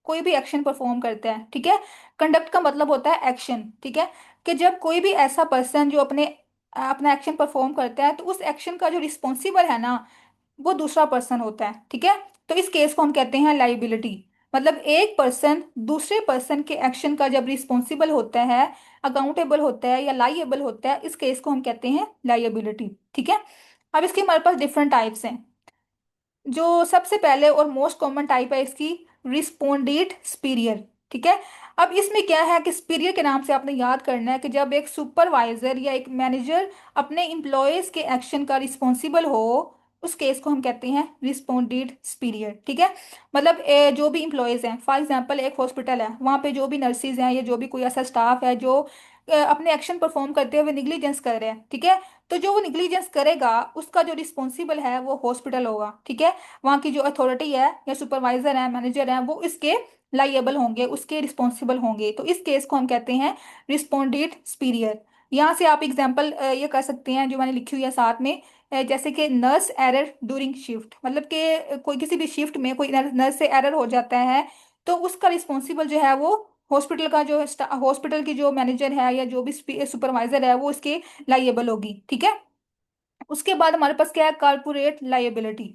कोई भी एक्शन परफॉर्म करता है, ठीक है। कंडक्ट का मतलब होता है एक्शन, ठीक है। कि जब कोई भी ऐसा पर्सन जो अपने अपना एक्शन परफॉर्म करता है तो उस एक्शन का जो रिस्पॉन्सिबल है ना वो दूसरा पर्सन होता है, ठीक है। तो इस केस को हम कहते हैं लाइबिलिटी। मतलब एक पर्सन दूसरे पर्सन के एक्शन का जब रिस्पॉन्सिबल होता है, अकाउंटेबल होता है या लाइएबल होता है, इस केस को हम कहते हैं लाइबिलिटी, ठीक है। अब इसके हमारे पास डिफरेंट टाइप्स हैं। जो सबसे पहले और मोस्ट कॉमन टाइप है इसकी, रिस्पोंडेंट स्पीरियर, ठीक है। अब इसमें क्या है कि स्पीरियर के नाम से आपने याद करना है कि जब एक सुपरवाइजर या एक मैनेजर अपने एम्प्लॉयज के एक्शन का रिस्पॉन्सिबल हो, उस केस को हम कहते हैं रिस्पोंडेंट स्पीरियर, ठीक है। मतलब जो भी एम्प्लॉयज हैं, फॉर एग्जांपल एक हॉस्पिटल है, वहाँ पे जो भी नर्सिज हैं या जो भी कोई ऐसा स्टाफ है जो अपने एक्शन परफॉर्म करते हुए निग्लिजेंस कर रहे हैं, ठीक है। तो जो वो निग्लिजेंस करेगा उसका जो रिस्पॉन्सिबल है वो हॉस्पिटल होगा, ठीक है। वहाँ की जो अथॉरिटी है या सुपरवाइजर है, मैनेजर है, वो इसके लाइएबल होंगे, उसके रिस्पॉन्सिबल होंगे। तो इस केस को हम कहते हैं रिस्पोंडेंट स्पीरियर। यहाँ से आप एग्जाम्पल ये कर सकते हैं जो मैंने लिखी हुई है साथ में, जैसे कि नर्स एरर ड्यूरिंग शिफ्ट, मतलब कि कोई किसी भी शिफ्ट में कोई नर्स से एरर हो जाता है तो उसका रिस्पॉन्सिबल जो है वो हॉस्पिटल का जो हॉस्पिटल की जो मैनेजर है या जो भी सुपरवाइजर है वो इसके लाइएबल होगी, ठीक है। उसके बाद हमारे पास क्या है, कारपोरेट लाइबिलिटी।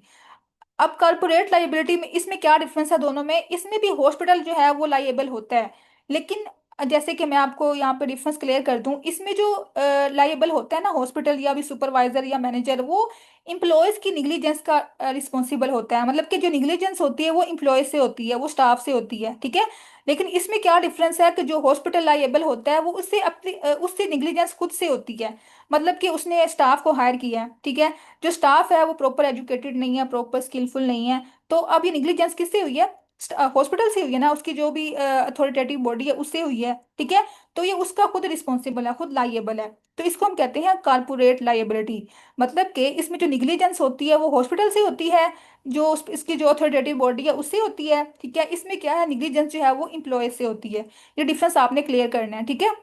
अब कारपोरेट लाइबिलिटी में इसमें क्या डिफरेंस है दोनों में, इसमें भी हॉस्पिटल जो है वो लाइएबल होता है, लेकिन जैसे कि मैं आपको यहाँ पे डिफरेंस क्लियर कर दूं, इसमें जो लाइएबल होता है ना हॉस्पिटल या भी सुपरवाइजर या मैनेजर, वो इम्प्लॉयज की निग्लिजेंस का रिस्पॉन्सिबल होता है। मतलब कि जो निग्लिजेंस होती है वो इम्प्लॉय से होती है, वो स्टाफ से होती है, ठीक है। लेकिन इसमें क्या डिफरेंस है कि जो हॉस्पिटल लाइएबल होता है वो उससे अपनी उससे निग्लिजेंस खुद से होती है। मतलब कि उसने स्टाफ को हायर किया है, ठीक है। जो स्टाफ है वो प्रॉपर एजुकेटेड नहीं है, प्रॉपर स्किलफुल नहीं है, तो अब ये निग्लिजेंस किससे हुई है? हॉस्पिटल से हुई है ना, उसकी जो भी अथॉरिटेटिव बॉडी है उससे हुई है, ठीक है। तो ये उसका खुद रिस्पॉन्सिबल है, खुद लाइएबल है। तो इसको हम कहते हैं कारपोरेट लाइएबिलिटी। मतलब कि इसमें जो निग्लिजेंस होती है वो हॉस्पिटल से होती है, जो इसकी जो अथॉरिटेटिव बॉडी है उससे होती है, ठीक है। इसमें क्या है, निग्लिजेंस जो है वो इम्प्लॉय से होती है। ये डिफरेंस आपने क्लियर करना है, ठीक है।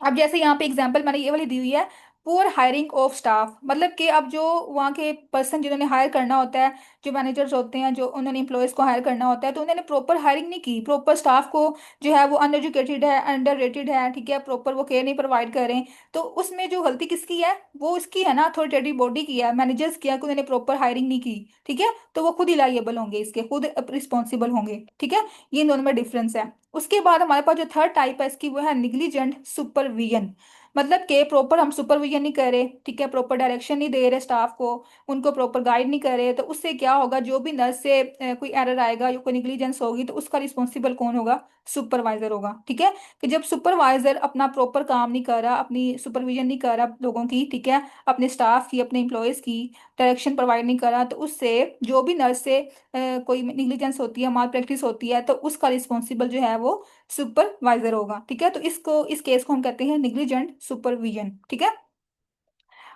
अब जैसे यहाँ पे एग्जांपल मैंने ये वाली दी हुई है, पुअर हायरिंग ऑफ स्टाफ। मतलब कि अब जो वहाँ के पर्सन जिन्होंने हायर करना होता है, जो मैनेजर्स होते हैं, जो उन्होंने एम्प्लॉयज को हायर करना होता है, तो उन्होंने प्रॉपर हायरिंग नहीं की, प्रॉपर स्टाफ को जो है वो अनएजुकेटेड है, अंडर रेटेड है, ठीक है, प्रॉपर वो केयर नहीं प्रोवाइड करें। तो उसमें जो गलती किसकी है? वो इसकी है ना, अथॉरिटेटिव बॉडी की है, मैनेजर्स की है कि उन्होंने प्रॉपर हायरिंग नहीं की, ठीक है। तो वो खुद ही लाइएबल होंगे, इसके खुद रिस्पॉन्सिबल होंगे, ठीक है। ये इन दोनों में डिफरेंस है। उसके बाद हमारे पास जो थर्ड टाइप है इसकी, वो है निग्लिजेंट सुपरविजन। मतलब कि प्रॉपर हम सुपरविजन नहीं कर रहे, ठीक है, प्रॉपर डायरेक्शन नहीं दे रहे स्टाफ को, उनको प्रॉपर गाइड नहीं कर रहे, तो उससे क्या होगा, जो भी नर्स से कोई एरर आएगा या कोई निग्लिजेंस होगी तो उसका रिस्पॉन्सिबल कौन होगा? सुपरवाइजर होगा, ठीक है। कि जब सुपरवाइजर अपना प्रॉपर काम नहीं कर रहा, अपनी सुपरविजन नहीं कर रहा लोगों की, ठीक है, अपने स्टाफ की, अपने एम्प्लॉयज की डायरेक्शन प्रोवाइड नहीं कर रहा, तो उससे जो भी नर्स से कोई निग्लिजेंस होती है, माल प्रैक्टिस होती है, तो उसका रिस्पॉन्सिबल जो है वो सुपरवाइजर होगा, ठीक है। तो इस केस को हम कहते हैं निग्लिजेंट सुपरविजन, ठीक है।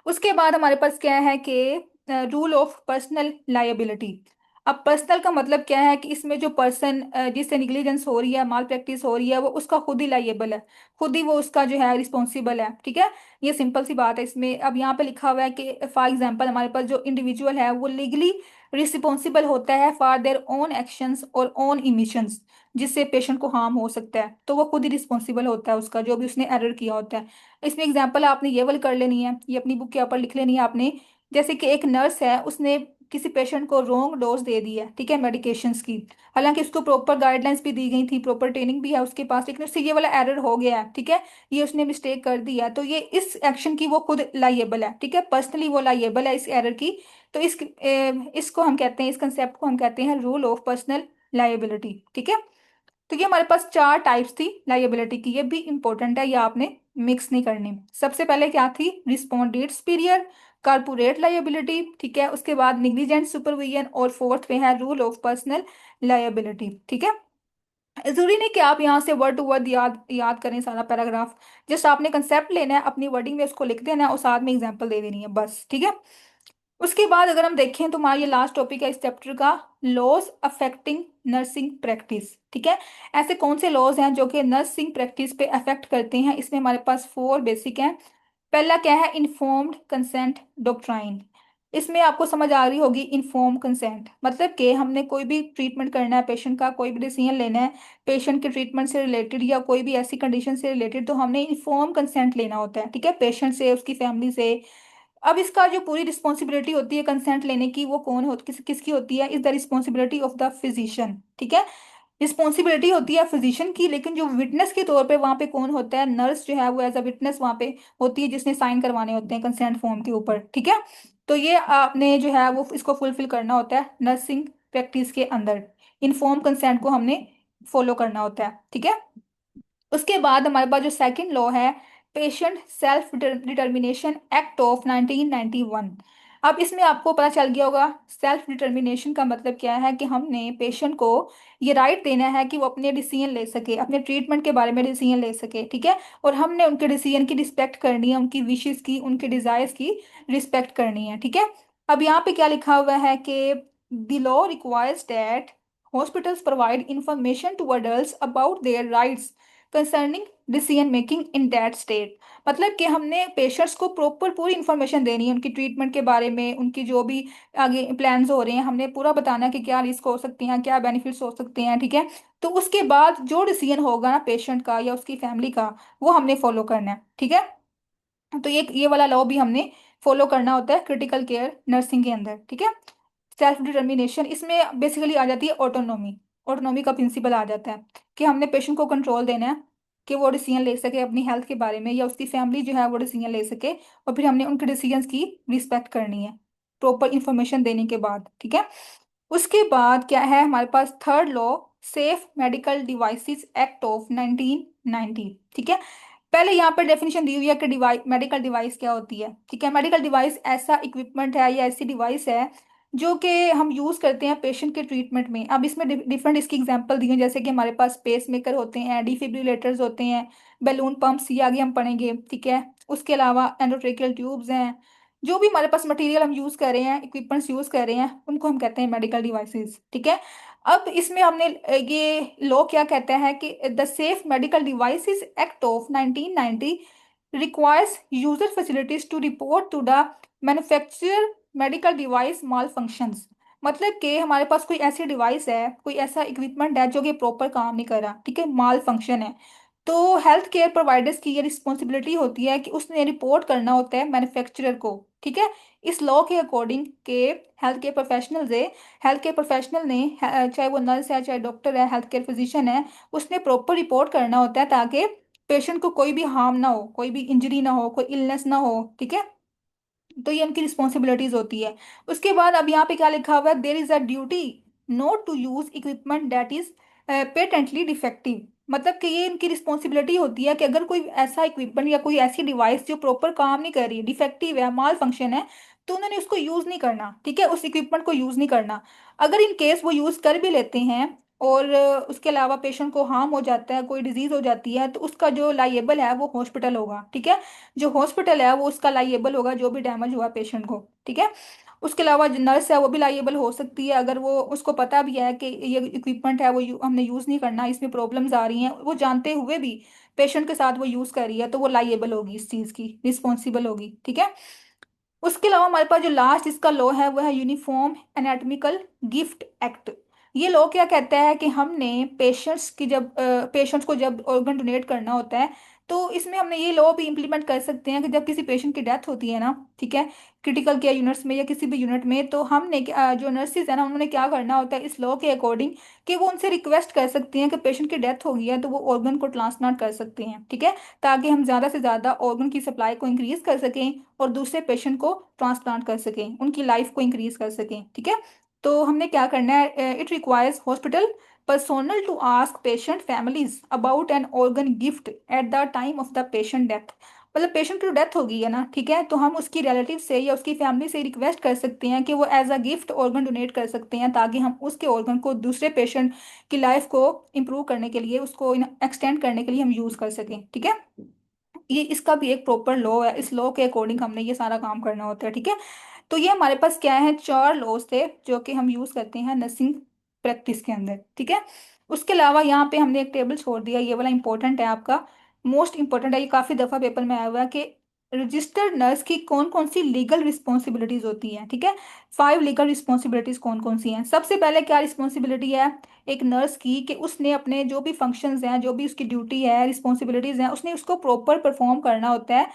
उसके बाद हमारे पास क्या है कि रूल ऑफ पर्सनल लायबिलिटी। अब पर्सनल का मतलब क्या है कि इसमें जो पर्सन जिससे निग्लिजेंस हो रही है, माल प्रैक्टिस हो रही है, वो उसका खुद ही लायबल है, खुद ही वो उसका जो है रिस्पॉन्सिबल है, ठीक है। ये सिंपल सी बात है इसमें। अब यहाँ पे लिखा हुआ है कि फॉर एग्जांपल हमारे पास जो इंडिविजुअल है वो लीगली रिस्पॉन्सिबल होता है फॉर देयर ओन एक्शंस और ओन इमिशंस, जिससे पेशेंट को हार्म हो सकता है, तो वो खुद ही रिस्पॉन्सिबल होता है उसका, जो भी उसने एरर किया होता है। इसमें एग्जाम्पल आपने ये वाली कर लेनी है, ये अपनी बुक के ऊपर लिख लेनी है आपने। जैसे कि एक नर्स है, उसने किसी पेशेंट को रॉन्ग डोज दे दी है, ठीक है, मेडिकेशंस की। हालांकि उसको प्रॉपर गाइडलाइंस भी दी गई थी, प्रॉपर ट्रेनिंग भी है उसके पास, लेकिन उससे ये वाला एरर हो गया है, ठीक है, ये उसने मिस्टेक कर दी है, तो ये इस एक्शन की वो खुद लाइएबल है, ठीक है, पर्सनली वो लाइएबल है इस एरर की। तो इसको हम कहते हैं, इस कंसेप्ट को हम कहते हैं रूल ऑफ पर्सनल लाइबिलिटी, ठीक है। तो ये हमारे पास चार टाइप्स थी लाइबिलिटी की, ये भी इंपॉर्टेंट है, ये आपने मिक्स नहीं करनी। सबसे पहले क्या थी? रिस्पोंडेंट सुपीरियर, कारपोरेट लाइबिलिटी, ठीक है। उसके बाद निग्लिजेंट सुपरविजन, और फोर्थ में है रूल ऑफ पर्सनल लाइबिलिटी, ठीक है। जरूरी नहीं कि आप यहाँ से वर्ड टू वर्ड याद याद करें सारा पैराग्राफ। जस्ट आपने कंसेप्ट लेना है, अपनी वर्डिंग में उसको लिख देना है और साथ में एग्जांपल दे देनी है, बस, ठीक है। उसके बाद अगर हम देखें तो हमारा ये लास्ट टॉपिक है इस चैप्टर का, लॉज अफेक्टिंग नर्सिंग प्रैक्टिस, ठीक है। ऐसे कौन से लॉज हैं जो कि नर्सिंग प्रैक्टिस पे अफेक्ट करते हैं? इसमें हमारे पास फोर बेसिक हैं। पहला क्या है? Informed consent doctrine. इसमें आपको समझ आ रही होगी, इन्फॉर्म कंसेंट मतलब कि हमने कोई भी ट्रीटमेंट करना है, पेशेंट का कोई भी डिसीजन लेना है, पेशेंट के ट्रीटमेंट से रिलेटेड या कोई भी ऐसी कंडीशन से रिलेटेड, तो हमने इन्फॉर्म कंसेंट लेना होता है, ठीक है, पेशेंट से, उसकी फैमिली से। अब इसका जो पूरी रिस्पॉन्सिबिलिटी होती है कंसेंट लेने की, वो कौन हो किसकी होती है? Is the responsibility of the physician, ठीक है। रिस्पॉन्सिबिलिटी होती है फिजिशियन की, लेकिन जो विटनेस के तौर पे वहां पे कौन होता है? नर्स जो है वो एज अ विटनेस वहां पे होती है, जिसने साइन करवाने होते हैं कंसेंट फॉर्म के ऊपर, ठीक है। तो ये आपने जो है वो इसको फुलफिल करना होता है नर्सिंग प्रैक्टिस के अंदर। इनफॉर्म कंसेंट को हमने फॉलो करना होता है, ठीक है। उसके बाद हमारे पास जो सेकंड लॉ है, patient self determination act of 1991। अब इसमें आपको पता चल गया होगा सेल्फ डिटर्मिनेशन का मतलब क्या है, कि हमने पेशेंट को ये राइट देना है कि वो अपने डिसीजन ले सके, अपने ट्रीटमेंट के बारे में डिसीजन ले सके, ठीक है। और हमने उनके डिसीजन की रिस्पेक्ट करनी है, उनकी विशेस की, उनके डिजायर्स की रिस्पेक्ट करनी है, ठीक है। अब यहाँ पे क्या लिखा हुआ है कि the law requires that hospitals provide information to adults about their rights concerning decision making in that state. मतलब कि हमने पेशेंट्स को प्रॉपर पूरी इंफॉर्मेशन देनी है, उनकी ट्रीटमेंट के बारे में, उनकी जो भी आगे प्लान्स हो रहे हैं, हमने पूरा बताना है कि क्या रिस्क हो सकती हैं, क्या बेनिफिट्स हो सकते हैं, ठीक है। तो उसके बाद जो डिसीजन होगा ना पेशेंट का या उसकी फैमिली का, वो हमने फॉलो करना है, ठीक है। तो ये वाला लॉ भी हमने फॉलो करना होता है क्रिटिकल केयर नर्सिंग के अंदर, ठीक है। सेल्फ डिटर्मिनेशन, इसमें बेसिकली आ जाती है ऑटोनॉमी। ऑटोनॉमी का प्रिंसिपल आ जाता है कि हमने पेशेंट को कंट्रोल देना है, कि वो डिसीजन ले सके अपनी हेल्थ के बारे में, या उसकी फैमिली जो है वो डिसीजन ले सके, और फिर हमने उनके डिसीजंस की रिस्पेक्ट करनी है प्रॉपर इंफॉर्मेशन देने के बाद, ठीक है। उसके बाद क्या है हमारे पास third law, safe medical devices act of 1990, ठीक है। पहले यहाँ पर डेफिनेशन दी हुई है कि डिवाइस, मेडिकल डिवाइस क्या होती है, ठीक है। मेडिकल डिवाइस ऐसा इक्विपमेंट है या ऐसी डिवाइस है जो कि हम यूज करते हैं पेशेंट के ट्रीटमेंट में। अब इसमें डिफरेंट इसकी एग्जांपल दी हैं, जैसे कि हमारे पास पेस मेकर होते हैं, डिफिब्रिलेटर्स होते हैं, बैलून पंप्स, ये आगे हम पढ़ेंगे, ठीक है। उसके अलावा एंडोट्रेकियल ट्यूब्स हैं। जो भी हमारे पास मटेरियल हम यूज कर रहे हैं, इक्विपमेंट्स यूज कर रहे हैं, उनको हम कहते हैं मेडिकल डिवाइसेस, ठीक है। अब इसमें हमने ये लॉ क्या कहता है कि the safe medical devices act of 1990 requires user facilities to report to the manufacturer medical device malfunctions. मतलब कि हमारे पास कोई ऐसी डिवाइस है, कोई ऐसा इक्विपमेंट है जो कि प्रॉपर काम नहीं कर रहा, ठीक है, माल फंक्शन है, तो हेल्थ केयर प्रोवाइडर्स की ये रिस्पॉन्सिबिलिटी होती है कि उसने रिपोर्ट करना होता है मैन्युफैक्चरर को, ठीक है। इस लॉ के अकॉर्डिंग के हेल्थ केयर प्रोफेशनल्स है, हेल्थ केयर प्रोफेशनल ने चाहे वो नर्स है, चाहे डॉक्टर है, हेल्थ केयर फिजिशियन है, उसने प्रॉपर रिपोर्ट करना होता है ताकि पेशेंट को कोई भी हार्म ना हो, कोई भी इंजरी ना हो, कोई इलनेस ना हो, ठीक है। तो ये उनकी रिस्पॉन्सिबिलिटीज होती है। उसके बाद अब यहाँ पे क्या लिखा हुआ है, there is a duty not to use equipment that is patently defective. मतलब कि ये इनकी रिस्पॉन्सिबिलिटी होती है कि अगर कोई ऐसा इक्विपमेंट या कोई ऐसी डिवाइस जो प्रॉपर काम नहीं कर रही, डिफेक्टिव है, माल फंक्शन है, तो उन्होंने उसको यूज नहीं करना, ठीक है, उस इक्विपमेंट को यूज नहीं करना। अगर इन केस वो यूज कर भी लेते हैं और उसके अलावा पेशेंट को हार्म हो जाता है, कोई डिजीज हो जाती है, तो उसका जो लाइएबल है वो हॉस्पिटल होगा, ठीक है। जो हॉस्पिटल है वो उसका लाइएबल होगा, जो भी डैमेज हुआ पेशेंट को, ठीक है। उसके अलावा जो नर्स है वो भी लाइएबल हो सकती है, अगर वो उसको पता भी है कि ये इक्विपमेंट है वो हमने यूज़ नहीं करना, इसमें प्रॉब्लम्स आ रही हैं, वो जानते हुए भी पेशेंट के साथ वो यूज़ कर रही है, तो वो लाइएबल होगी, इस चीज़ की रिस्पॉन्सिबल होगी, ठीक है। उसके अलावा हमारे पास जो लास्ट इसका लॉ है वो है यूनिफॉर्म एनाटॉमिकल गिफ्ट एक्ट। ये लॉ क्या कहता है कि हमने पेशेंट्स की जब पेशेंट्स को जब ऑर्गन डोनेट करना होता है, तो इसमें हमने ये लॉ भी इम्प्लीमेंट कर सकते हैं कि जब किसी पेशेंट की डेथ होती है ना, ठीक है, क्रिटिकल केयर यूनिट्स में या किसी भी यूनिट में, तो हमने जो नर्सिस है ना, उन्होंने क्या करना होता है इस लॉ के अकॉर्डिंग, कि वो उनसे रिक्वेस्ट कर सकती हैं कि पेशेंट की डेथ हो गई है तो वो ऑर्गन को ट्रांसप्लांट कर सकते हैं, ठीक है, ताकि हम ज़्यादा से ज़्यादा ऑर्गन की सप्लाई को इंक्रीज कर सकें और दूसरे पेशेंट को ट्रांसप्लांट कर सकें, उनकी लाइफ को इंक्रीज कर सकें, ठीक है। तो हमने क्या करना है, it requires hospital personnel to ask patient families about an organ gift at the time of the patient death. मतलब पेशेंट की डेथ हो गई है ना, ठीक है, तो हम उसकी रिलेटिव से या उसकी फैमिली से रिक्वेस्ट कर सकते हैं कि वो as a gift organ donate कर सकते हैं, ताकि हम उसके ऑर्गन को दूसरे पेशेंट की लाइफ को इम्प्रूव करने के लिए, उसको एक्सटेंड करने के लिए हम यूज़ कर सकें, ठीक है। ये इसका भी एक प्रॉपर लॉ है, इस लॉ के अकॉर्डिंग हमने ये सारा काम करना होता है, ठीक है। तो ये हमारे पास क्या है, चार लॉज थे जो कि हम यूज करते हैं नर्सिंग प्रैक्टिस के अंदर, ठीक है। उसके अलावा यहाँ पे हमने एक टेबल छोड़ दिया, ये वाला इंपॉर्टेंट है आपका, मोस्ट इंपॉर्टेंट है, ये काफी दफा पेपर में आया हुआ है कि रजिस्टर्ड नर्स की कौन कौन सी लीगल रिस्पॉन्सिबिलिटीज होती हैं, ठीक है। 5 लीगल रिस्पॉन्सिबिलिटीज कौन कौन सी हैं। सबसे पहले क्या रिस्पॉन्सिबिलिटी है एक नर्स की, कि उसने अपने जो भी फंक्शंस हैं, जो भी उसकी ड्यूटी है, रिस्पॉन्सिबिलिटीज हैं, उसने उसको प्रॉपर परफॉर्म करना होता है,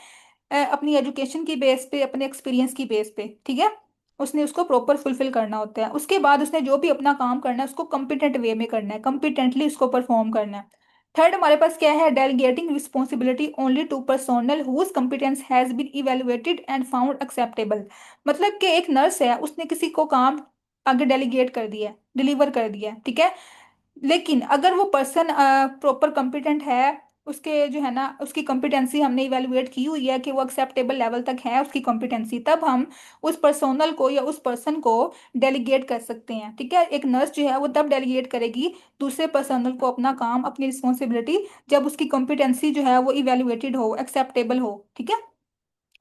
अपनी एजुकेशन की बेस पे, अपने एक्सपीरियंस की बेस पे, ठीक है। उसने उसको प्रॉपर फुलफिल करना होता है। उसके बाद उसने जो भी अपना काम करना है उसको कम्पिटेंट वे में करना है, कम्पिटेंटली उसको परफॉर्म करना है। थर्ड हमारे पास क्या है, delegating responsibility only to personnel whose competence has been evaluated and found acceptable. मतलब कि एक नर्स है, उसने किसी को काम आगे डेलीगेट कर दिया है, डिलीवर कर दिया है, ठीक है, लेकिन अगर वो पर्सन प्रॉपर कॉम्पिटेंट है, उसके जो है ना उसकी कॉम्पिटेंसी हमने इवेलुएट की हुई है कि वो एक्सेप्टेबल लेवल तक है उसकी कॉम्पिटेंसी, तब हम उस पर्सोनल को या उस पर्सन को डेलीगेट कर सकते हैं, ठीक है। एक नर्स जो है वो तब डेलीगेट करेगी दूसरे पर्सनल को अपना काम, अपनी रिस्पॉन्सिबिलिटी, जब उसकी कॉम्पिटेंसी जो है वो इवेलुएटेड हो, एक्सेप्टेबल हो, ठीक है।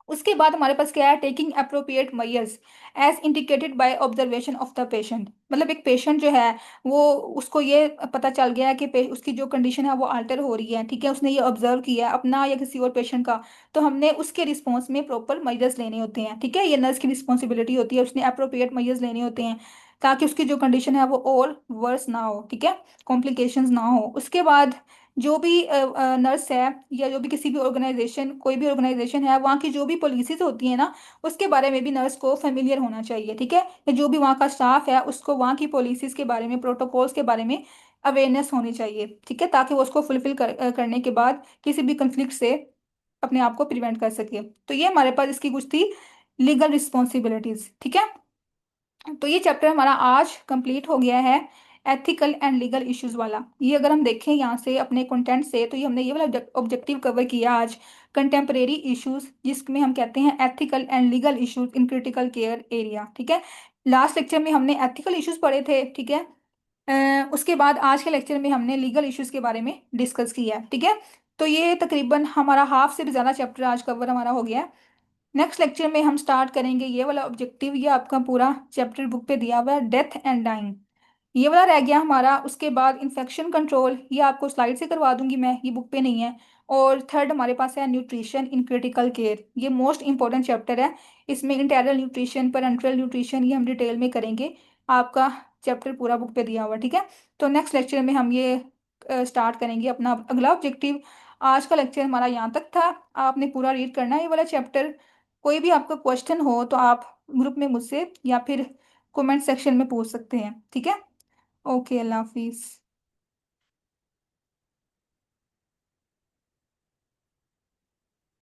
उसके बाद हमारे पास क्या है, taking appropriate measures as indicated by observation of the patient. मतलब एक पेशेंट जो है वो, उसको ये पता चल गया है कि उसकी जो कंडीशन है वो अल्टर हो रही है, ठीक है, उसने ये ऑब्जर्व किया है अपना या किसी और पेशेंट का, तो हमने उसके रिस्पॉन्स में प्रॉपर मेजर्स लेने होते हैं, ठीक है। ये नर्स की रिस्पॉन्सिबिलिटी होती है, उसने अप्रोप्रिएट मेजर्स लेने होते हैं ताकि उसकी जो कंडीशन है वो और वर्स ना हो, ठीक है, कॉम्प्लिकेशंस ना हो। उसके बाद जो भी नर्स है या जो भी किसी भी ऑर्गेनाइजेशन, कोई भी ऑर्गेनाइजेशन है, वहाँ की जो भी पॉलिसीज होती है ना, उसके बारे में भी नर्स को फेमिलियर होना चाहिए, ठीक है। या जो भी वहाँ का स्टाफ है उसको वहाँ की पॉलिसीज के बारे में, प्रोटोकॉल्स के बारे में अवेयरनेस होनी चाहिए, ठीक है, ताकि वो उसको फुलफिल करने के बाद किसी भी कंफ्लिक्ट से अपने आप को प्रिवेंट कर सके। तो ये हमारे पास इसकी कुछ थी लीगल रिस्पॉन्सिबिलिटीज, ठीक है। तो ये चैप्टर हमारा आज कंप्लीट हो गया है, एथिकल एंड लीगल इश्यूज वाला। ये अगर हम देखें यहाँ से अपने कंटेंट से, तो ये हमने ये वाला ऑब्जेक्टिव कवर किया आज, कंटेम्परेरी इश्यूज, जिसमें हम कहते हैं ethical and legal issues in critical care area, ठीक है। लास्ट लेक्चर में हमने एथिकल इश्यूज पढ़े थे, ठीक है। उसके बाद आज के लेक्चर में हमने लीगल इश्यूज के बारे में डिस्कस किया है, ठीक है। तो ये तकरीबन हमारा हाफ से भी ज़्यादा चैप्टर आज कवर हमारा हो गया है। नेक्स्ट लेक्चर में हम स्टार्ट करेंगे ये वाला ऑब्जेक्टिव। ये आपका पूरा चैप्टर बुक पे दिया हुआ है, डेथ एंड डाइंग, ये वाला रह गया हमारा। उसके बाद इन्फेक्शन कंट्रोल, ये आपको स्लाइड से करवा दूंगी मैं, ये बुक पे नहीं है। और थर्ड हमारे पास है न्यूट्रिशन इन क्रिटिकल केयर, ये मोस्ट इंपॉर्टेंट चैप्टर है। इसमें इंटेरल न्यूट्रिशन, पेरेंटल न्यूट्रिशन, ये हम डिटेल में करेंगे। आपका चैप्टर पूरा बुक पे दिया हुआ है, ठीक है। तो नेक्स्ट लेक्चर में हम ये स्टार्ट करेंगे अपना अगला ऑब्जेक्टिव। आज का लेक्चर हमारा यहाँ तक था। आपने पूरा रीड करना है ये वाला चैप्टर। कोई भी आपका क्वेश्चन हो तो आप ग्रुप में मुझसे या फिर कमेंट सेक्शन में पूछ सकते हैं, ठीक है। ओके, अल्लाह हाफिज़।